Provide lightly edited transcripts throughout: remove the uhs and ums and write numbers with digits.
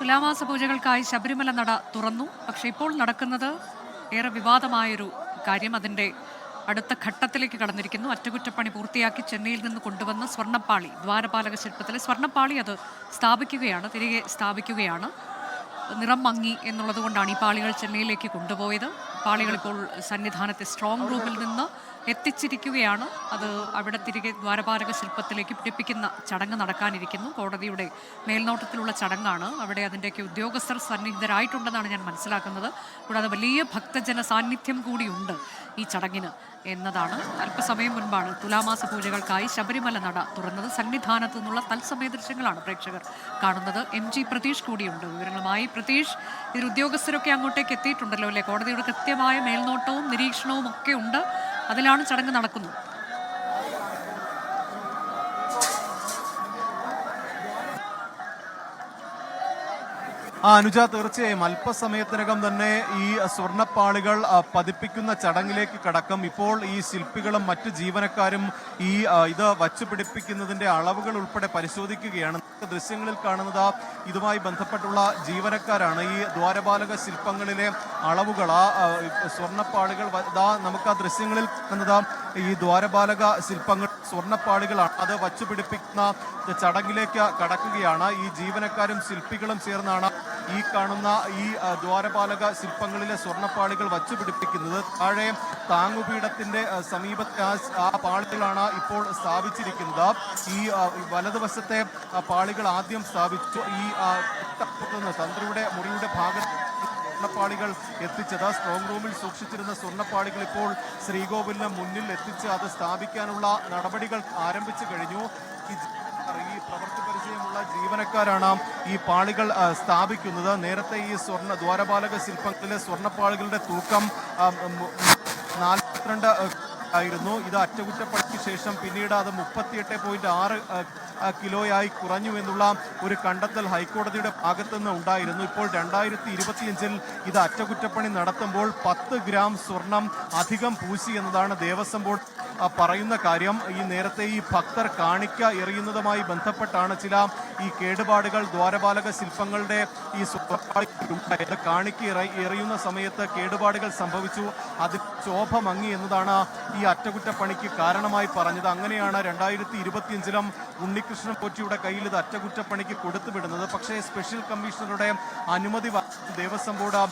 തുലാമാസ പൂജകൾക്കായി ശബരിമല നട തുറന്നു. പക്ഷേ ഇപ്പോൾ നടക്കുന്നത് ഏറെ വിവാദമായൊരു കാര്യം. അതിൻ്റെ അടുത്ത ഘട്ടത്തിലേക്ക് കടന്നിരിക്കുന്നു. അറ്റകുറ്റപ്പണി പൂർത്തിയാക്കി ചെന്നൈയിൽ നിന്ന് കൊണ്ടുവന്ന സ്വർണ്ണപ്പാളി, ദ്വാരപാലക ശില്പത്തിലെ സ്വർണ്ണപ്പാളി അത് തിരികെ സ്ഥാപിക്കുകയാണ്. നിറം മങ്ങി എന്നുള്ളത് കൊണ്ടാണ് ഈ പാളികൾ ചെന്നൈയിലേക്ക് കൊണ്ടുപോയത്. പാളികൾ ഇപ്പോൾ സന്നിധാനത്തെ സ്ട്രോങ് റൂമിൽ നിന്ന് എത്തിച്ചിരിക്കുകയാണ്. അത് അവിടെ തിരികെ ദ്വാരപാലക ശില്പത്തിലേക്ക് പിടിപ്പിക്കുന്ന ചടങ്ങ് നടക്കാനിരിക്കുന്നു. കോടതിയുടെ മേൽനോട്ടത്തിലുള്ള ചടങ്ങാണ്. അവിടെ അതിൻ്റെയൊക്കെ ഉദ്യോഗസ്ഥർ സന്നിഹിതരായിട്ടുണ്ടെന്നാണ് ഞാൻ മനസ്സിലാക്കുന്നത്. കൂടാതെ വലിയ ഭക്തജന സാന്നിധ്യം കൂടിയുണ്ട് ഈ ചടങ്ങിന് എന്നതാണ്. അല്പസമയം മുൻപാണ് തുലാമാസ പൂജകൾക്കായി ശബരിമല നട തുറന്നത്. സന്നിധാനത്തു നിന്നുള്ള തത്സമയ ദൃശ്യങ്ങളാണ് പ്രേക്ഷകർ കാണുന്നത്. MG പ്രതീഷ് കൂടിയുണ്ട് വിവരങ്ങളുമായി. പ്രതീഷ്, ഇതിൽ ഉദ്യോഗസ്ഥരൊക്കെ അങ്ങോട്ടേക്ക് എത്തിയിട്ടുണ്ടല്ലോ അല്ലേ? കോടതിയുടെ കൃത്യമായ മേൽനോട്ടവും നിരീക്ഷണവും ഒക്കെ ഉണ്ട്. അതിലാണ് ചടങ്ങ് നടക്കുന്നത്. അനുജ, തീർച്ചയായും അല്പസമയത്തിനകം തന്നെ ഈ സ്വർണ്ണപ്പാളികൾ പതിപ്പിക്കുന്ന ചടങ്ങിലേക്ക് കടക്കും. ഇപ്പോൾ ഈ ശില്പികളും മറ്റു ജീവനക്കാരും ഇത് വച്ചുപിടിപ്പിക്കുന്നതിന്റെ അളവുകൾ ഉൾപ്പെടെ പരിശോധിക്കുകയാണ്. ദൃശ്യങ്ങളിൽ കാണുന്നത് ഇതുമായി ബന്ധപ്പെട്ടുള്ള ജീവനക്കാരാണ്. ഈ ദ്വാരപാലക ശില്പങ്ങളിലെ അളവുകൾ, സ്വർണ്ണപ്പാളികൾ നമുക്ക് ആ ദൃശ്യങ്ങളിൽ കാണുന്നത് ഈ ദ്വാരപാലക ശില്പങ്ങൾ സ്വർണ്ണപ്പാളികളാണ്. അത് വച്ചുപിടിപ്പിക്കുന്ന ചടങ്ങിലേക്ക് കടക്കുകയാണ്. ഈ ജീവനക്കാരും ശില്പികളും ചേർന്നാണ് ഈ കാണുന്ന ഈ ദ്വാരപാലക ശില്പങ്ങളിലെ സ്വർണ്ണപ്പാളികൾ വച്ചുപിടിപ്പിക്കുന്നത്. താഴെ താങ്ങുപീഠത്തിന്റെ സമീപത്തെ ആ പാളികളാണ് ഇപ്പോൾ സ്ഥാപിച്ചിരിക്കുന്നത്. ഈ വലതുവശത്തെ പാളികൾ ആദ്യം സ്ഥാപിച്ചു. ഈ തന്ത്രിയുടെ മുറിയുടെ ഭാഗത്ത് സ്വർണ്ണപ്പാളികൾ എത്തിച്ചത്. സ്ട്രോങ് റൂമിൽ സൂക്ഷിച്ചിരുന്ന സ്വർണ്ണപ്പാളികൾ ഇപ്പോൾ ശ്രീകോവിലിന് മുന്നിൽ എത്തിച്ച് അത് സ്ഥാപിക്കാനുള്ള നടപടികൾ ആരംഭിച്ചു കഴിഞ്ഞു. ഈ പ്രവൃത്തി പരിചയമുള്ള ജീവനക്കാരാണ് ഈ പാളികൾ സ്ഥാപിക്കുന്നത്. നേരത്തെ ഈ ദ്വാരപാലക ശില്പങ്ങളിലെ സ്വർണ്ണപ്പാളികളുടെ തൂക്കം 42 ആയിരുന്നു. ഇത് അറ്റകുറ്റപ്പണിക്ക് ശേഷം പിന്നീട് അത് 38.6 കിലോയായി കുറഞ്ഞു എന്നുള്ള ഒരു കണ്ടെത്തൽ ഹൈക്കോടതിയുടെ ഭാഗത്തുനിന്ന് ഉണ്ടായിരുന്നു. ഇപ്പോൾ 2025 ഇത് അറ്റകുറ്റപ്പണി നടത്തുമ്പോൾ 10 ഗ്രാം സ്വർണം അധികം പൂശി എന്നതാണ് ദേവസ്വം ബോർഡ് പറയുന്ന കാര്യം. ഈ നേരത്തെ ഈ ഭക്തർ കാണിക്ക എറിയുന്നതുമായി ബന്ധപ്പെട്ടാണ് ചില ഈ കേടുപാടുകൾ ദ്വാരപാലക ശില്പങ്ങളുടെ ഈ സ്വർണ്ണപ്പാളികളുണ്ടായത്. കാണിക്ക എറിയുന്ന സമയത്ത് കേടുപാടുകൾ സംഭവിച്ചു. അതിൽ ശോഭ മങ്ങി എന്നതാണ് ഈ അറ്റകുറ്റപ്പണിക്ക് കാരണമായി പറഞ്ഞത്. അങ്ങനെയാണ് 2025 ഉണ്ണികൃഷ്ണൻ പോറ്റിയുടെ കയ്യിൽ ഇത് അറ്റകുറ്റപ്പണിക്ക് കൊടുത്തുവിടുന്നത്. പക്ഷേ സ്പെഷ്യൽ കമ്മീഷണറുടെ അനുമതി ദേവസ്വം ബോർഡ്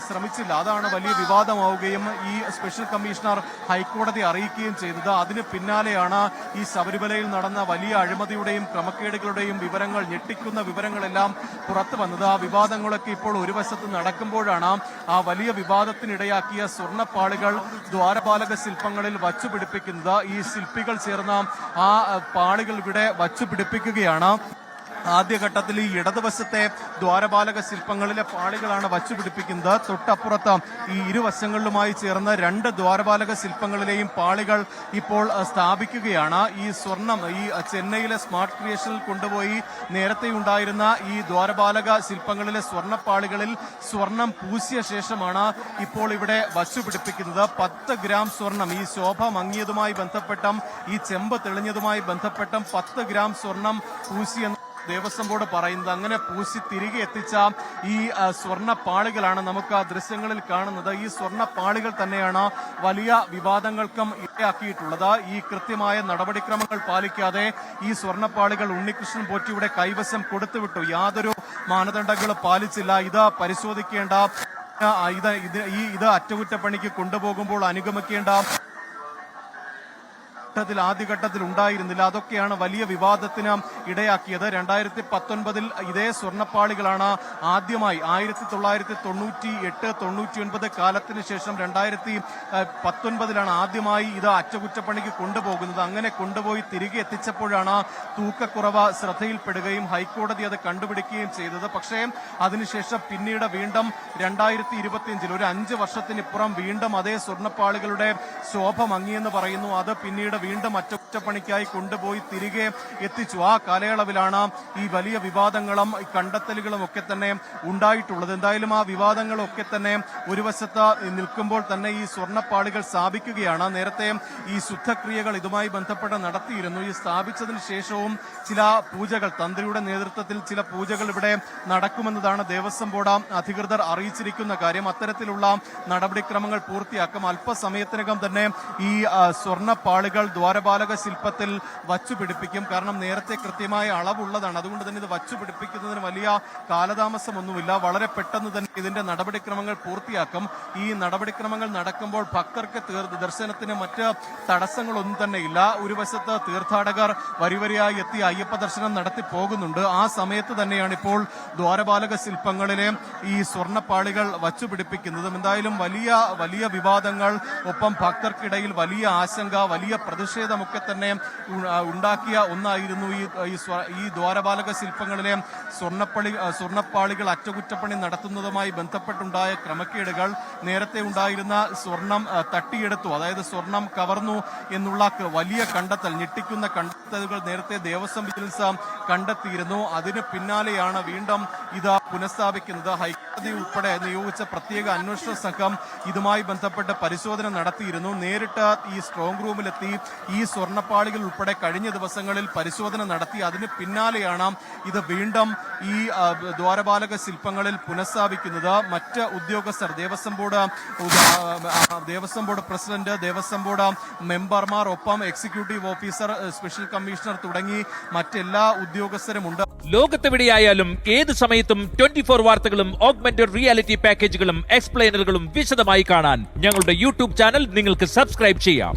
ശ്രമിച്ചില്ല. അതാണ് വലിയ വിവാദമാവുകയും ഈ സ്പെഷ്യൽ കമ്മീഷണർ ഹൈക്കോടതി അറിയിക്കുകയും ചെയ്തത്. അതിന് പിന്നാലെയാണ് ഈ ശബരിമലയിൽ നടന്ന വലിയ അഴിമതിയുടെയും ക്രമക്കേടുകളുടെയും വിവരങ്ങൾ, ഞെട്ടിക്കുന്ന വിവരങ്ങളെല്ലാം പുറത്തു വന്നത്. ആ വിവാദങ്ങളൊക്കെ ഇപ്പോൾ ഒരു വശത്ത് നടക്കുമ്പോഴാണ് ആ വലിയ വിവാദത്തിനിടയാക്കിയ സ്വർണ്ണപ്പാളികൾ ദ്വാരപാലക ശില്പങ്ങളിൽ വച്ചുപിടിപ്പിക്കുന്നത്. ഈ ശില്പികൾ ചേർന്ന ആ പാളികൾ ഇവിടെ വച്ചുപിടിപ്പിക്കുകയാണ്. ആദ്യഘട്ടത്തിൽ ഈ ഇടതുവശത്തെ ദ്വാരപാലക ശില്പങ്ങളിലെ പാളികളാണ് വച്ചുപിടിപ്പിക്കുന്നത്. തൊട്ടപ്പുറത്ത് ഈ ഇരുവശങ്ങളിലുമായി ചേർന്ന് 2 ദ്വാരപാലക ശില്പങ്ങളിലെയും പാളികൾ ഇപ്പോൾ സ്ഥാപിക്കുകയാണ്. ഈ സ്വർണം ഈ ചെന്നൈയിലെ സ്മാർട്ട് ക്രിയേഷനിൽ കൊണ്ടുപോയി നേരത്തെ ഉണ്ടായിരുന്ന ഈ ദ്വാരപാലക ശില്പങ്ങളിലെ സ്വർണ്ണപ്പാളികളിൽ സ്വർണം പൂശിയ ശേഷമാണ് ഇപ്പോൾ ഇവിടെ വച്ചുപിടിപ്പിക്കുന്നത്. 10 ഗ്രാം സ്വർണം, ഈ ശോഭ മങ്ങിയതുമായി ബന്ധപ്പെട്ടും ഈ ചെമ്പ് തെളിഞ്ഞതുമായി ബന്ധപ്പെട്ടും 10 ഗ്രാം സ്വർണം പൂശിയെന്ന് ദേവസ്വം ബോർഡ് പറയുന്നത്. അങ്ങനെ പൂശി തിരികെ എത്തിച്ച ഈ സ്വർണ്ണപ്പാളികളാണ് നമുക്ക് ആ ദൃശ്യങ്ങളിൽ കാണുന്നത്. ഈ സ്വർണ്ണപ്പാളികൾ തന്നെയാണ് വലിയ വിവാദങ്ങൾക്കും ഇടയാക്കിയിട്ടുള്ളത്. ഈ കൃത്യമായ നടപടിക്രമങ്ങൾ പാലിക്കാതെ ഈ സ്വർണ്ണപ്പാളികൾ ഉണ്ണികൃഷ്ണൻ പോറ്റിയുടെ കൈവശം കൊടുത്തുവിട്ടു. യാതൊരു മാനദണ്ഡങ്ങളും പാലിച്ചില്ല. ഇത് പരിശോധിക്കേണ്ട, ഇത് അറ്റകുറ്റപ്പണിക്ക് കൊണ്ടുപോകുമ്പോൾ അനുഗമിക്കേണ്ട ആദ്യഘട്ടത്തിൽ ഉണ്ടായിരുന്നില്ല. അതൊക്കെയാണ് വലിയ വിവാദത്തിന് ഇടയാക്കിയത്. 2019 ഇതേ സ്വർണ്ണപ്പാളികളാണ് ആദ്യമായി 1998-99 കാലത്തിന് ശേഷം 2019 ആദ്യമായി ഇത് അറ്റകുറ്റപ്പണിക്ക് കൊണ്ടുപോകുന്നത്. അങ്ങനെ കൊണ്ടുപോയി തിരികെ എത്തിച്ചപ്പോഴാണ് തൂക്കക്കുറവ് ശ്രദ്ധയിൽപ്പെടുകയും ഹൈക്കോടതി അത് കണ്ടുപിടിക്കുകയും ചെയ്തത്. പക്ഷേ അതിനുശേഷം പിന്നീട് വീണ്ടും 2025 ഒരു 5 വർഷത്തിനിപ്പുറം വീണ്ടും അതേ സ്വർണ്ണപ്പാളികളുടെ ശോഭ മങ്ങിയെന്ന് പറയുന്നു. അത് പിന്നീട് വീണ്ടും അറ്റകുറ്റപ്പണിക്കായി കൊണ്ടുപോയി തിരികെ എത്തിച്ചു. ആ കാലയളവിലാണ് ഈ വലിയ വിവാദങ്ങളും ഈ കണ്ടെത്തലുകളും ഒക്കെ തന്നെ ഉണ്ടായിട്ടുള്ളത്. എന്തായാലും ആ വിവാദങ്ങളൊക്കെ തന്നെ ഒരു വശത്ത് നിൽക്കുമ്പോൾ തന്നെ ഈ സ്വർണ്ണപ്പാളികൾ സ്ഥാപിക്കുകയാണ്. നേരത്തെ ഈ ശുദ്ധക്രിയകൾ ഇതുമായി ബന്ധപ്പെട്ട് നടത്തിയിരുന്നു. ഈ സ്ഥാപിച്ചതിന് ശേഷവും ചില പൂജകൾ, തന്ത്രിയുടെ നേതൃത്വത്തിൽ ചില പൂജകൾ ഇവിടെ നടക്കുമെന്നതാണ് ദേവസ്വം ബോർഡ് അധികൃതർ അറിയിച്ചിരിക്കുന്ന കാര്യം. അത്തരത്തിലുള്ള നടപടിക്രമങ്ങൾ പൂർത്തിയാക്കും. അല്പസമയത്തിനകം തന്നെ ഈ സ്വർണ്ണപ്പാളികൾ ദ്വാരപാലക ശില്പത്തിൽ വച്ചുപിടിപ്പിക്കും. കാരണം നേരത്തെ കൃത്യമായ അളവുള്ളതാണ്. അതുകൊണ്ട് തന്നെ ഇത് വച്ചുപിടിപ്പിക്കുന്നതിന് വലിയ കാലതാമസമൊന്നുമില്ല. വളരെ പെട്ടെന്ന് തന്നെ ഇതിന്റെ നടപടിക്രമങ്ങൾ പൂർത്തിയാക്കും. ഈ നടപടിക്രമങ്ങൾ നടക്കുമ്പോൾ ഭക്തർക്ക് ദർശനത്തിന് മറ്റ് തടസ്സങ്ങളൊന്നും തന്നെ ഇല്ല. ഒരു വശത്ത് തീർത്ഥാടകർ വരിവരിയായി എത്തി അയ്യപ്പ ദർശനം നടത്തി പോകുന്നുണ്ട്. ആ സമയത്ത് തന്നെയാണ് ഇപ്പോൾ ദ്വാരപാലക ശില്പങ്ങളിലെ ഈ സ്വർണ്ണപ്പാളികൾ വച്ചുപിടിപ്പിക്കുന്നതും. എന്തായാലും വലിയ വലിയ വിവാദങ്ങൾ, ഒപ്പം ഭക്തർക്കിടയിൽ വലിയ ആശങ്ക, വലിയ പ്രതിഷേധമൊക്കെ തന്നെ ഉണ്ടാക്കിയ ഒന്നായിരുന്നു ഈ ദ്വാരപാലക ശില്പങ്ങളിലെ സ്വർണ്ണപ്പാളികൾ അറ്റകുറ്റപ്പണി നടത്തുന്നതുമായി ബന്ധപ്പെട്ടുണ്ടായ ക്രമക്കേടുകൾ. നേരത്തെ ഉണ്ടായിരുന്ന സ്വർണം തട്ടിയെടുത്തു, അതായത് സ്വർണം കവർന്നു എന്നുള്ള വലിയ കണ്ടെത്തൽ, ഞെട്ടിക്കുന്ന കണ്ടെത്തലുകൾ നേരത്തെ ദേവസ്വം വിജിലൻസ് കണ്ടെത്തിയിരുന്നു. അതിന് പിന്നാലെയാണ് വീണ്ടും ഇത് പുനഃസ്ഥാപിക്കുന്നത്. ഹൈക്കോടതി ഉൾപ്പെടെ നിയോഗിച്ച പ്രത്യേക അന്വേഷണ സംഘം ഇതുമായി ബന്ധപ്പെട്ട് പരിശോധന നടത്തിയിരുന്നു. നേരിട്ട് ഈ സ്ട്രോങ് റൂമിലെത്തി ഈ സ്വർണ്ണപ്പാളികൾ ഉൾപ്പെടെ കഴിഞ്ഞ ദിവസങ്ങളിൽ പരിശോധന നടത്തി. അതിന് പിന്നാലെയാണ് ഇത് വീണ്ടും ഈ ദ്വാരപാലക ശില്പങ്ങളിൽ പുനഃസ്ഥാപിക്കുന്നത്. മറ്റ് ഉദ്യോഗസ്ഥർ, Devaswom board president, Devaswom board മെമ്പർമാർ, ഒപ്പം എക്സിക്യൂട്ടീവ് ഓഫീസർ, സ്പെഷ്യൽ കമ്മീഷണർ തുടങ്ങി മറ്റെല്ലാ ഉദ്യോഗസ്ഥരുമുണ്ട്. ലോകത്തെവിടെയായാലും ഏത് സമയത്തും 24 വാർത്തകളും ഓഗ്മെന്റഡ് റിയാലിറ്റി പാക്കേജുകളും എക്സ്പ്ലെയിനറുകളും വിശദമായി കാണാൻ ഞങ്ങളുടെ യൂട്യൂബ് ചാനൽ നിങ്ങൾക്ക് സബ്സ്ക്രൈബ് ചെയ്യാം.